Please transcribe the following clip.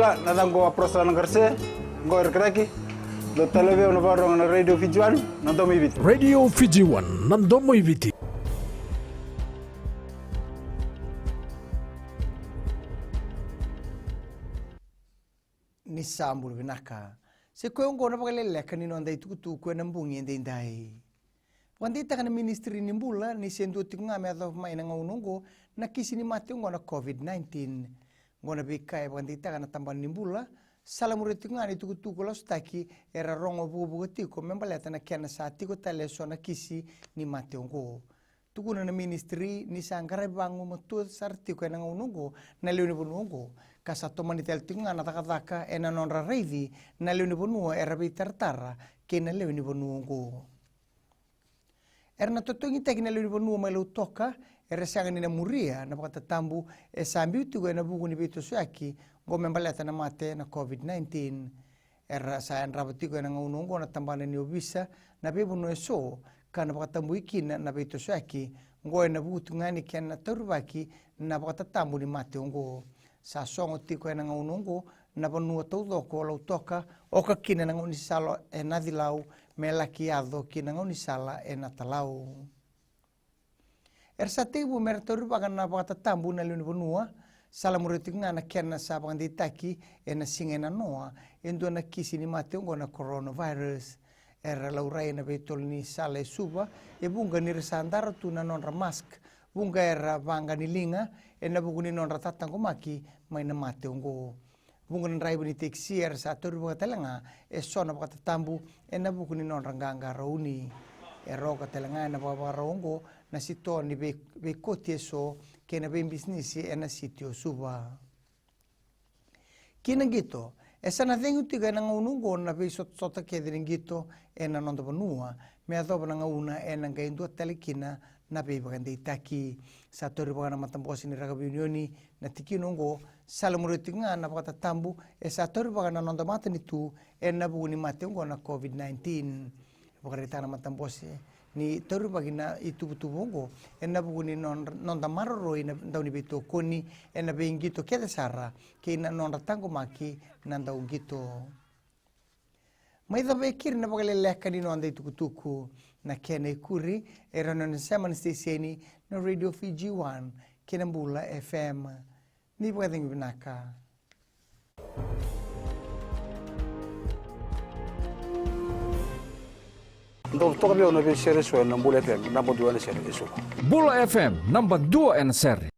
Bula natango aproslan garse go erkraki do televe ono barong na radio Fijuan nandomo ibiti. Radio Fijuan nandomo ibiti. Ni sambul binaka. Se koe ongo na Vakaleleka ni no andai tukutu koe na mbungi ende indai. Wandita kana ministri ni mbula ni sendu tikunga me atho mai na ngaunongo na kisi ni mate ongo na COVID-19. Ngona bikai wandita kana tamban ni mbula salamure tikunga ni tukutu ko lostaki era rongo bubu tiko membaleta na kena sa tiko taleso na kisi ni mate ongo. Tukuna na ministri ni sangkara bangu matu sarti koe na ngaunongo na leo ni bunongo. Kasa tomani tel tinga na taka ena nonra reivi na leo ni bonua era bitartara ke na leo ni bonungo. Erna totongi teki na leo ni bonua mai leo toka era sanga ni na muria na pakatambu sambi utigo na buku ni bito suaki go membaleta na mate na COVID-19. Era sa rabatigo na ngaunongo na tambana ni obisa na bebunu eso kana pakatambu ikina na bito suaki go na buku ngani ken na turubaki na pakatambu ni mate ongo. Sa songo tiko ena ngaunongo na panua taudoko lau toka o ka kina na ngaunisalo e nathilau me laki adho kina ngaunisala e natalau. Sa teibu mera tauripakan na pakatatambu na liuni panua salamuriti ngana kena sa pakanditaki e na singa na noa endo na kisi ni mate ongo na coronavirus. Laurai na betol ni sala e suba e bunga ni resandara tu na nonra mask bunga era vanga ni linga e na buku ni nonra tatango maki mai na mate ongo. Bunga na raibu ni teksi sa tori buka telanga e sona baka tatambu e na buku ni nonra nganga rauni. E roka telanga e na baka raungo na sito ni be koti e so ke na be bisnisi e na sitio suba. Kina gito, e sana thengu tiga na ngaunungo na be sota ke gito e na nonda panua me adoba na ngauna e na ngaindua telekina na be bagandei taki sa tori bagana matambosi ni ragabi unioni na tikinongo salamuriti nga na pakatambu e sa tori bagana nonda mata ni tu e na buguni mate ongo na COVID-19 bagarita na matambosi ni tori bagina itubutubongo e na buguni nonda maroro ina dauni beto koni e na be ingito kede sara ke na nonda tango maki na ndau ngito. Mai da bekir na Vakaleleka ni no andai tukutuku na kena ikuri era no nsema stesieni no Radio Fijuan Kinambula FM ni pwedeng binaka. Ndo toka bia no be sere so na Bula FM number 2 na sere eso. Bula FM number 2 and seri.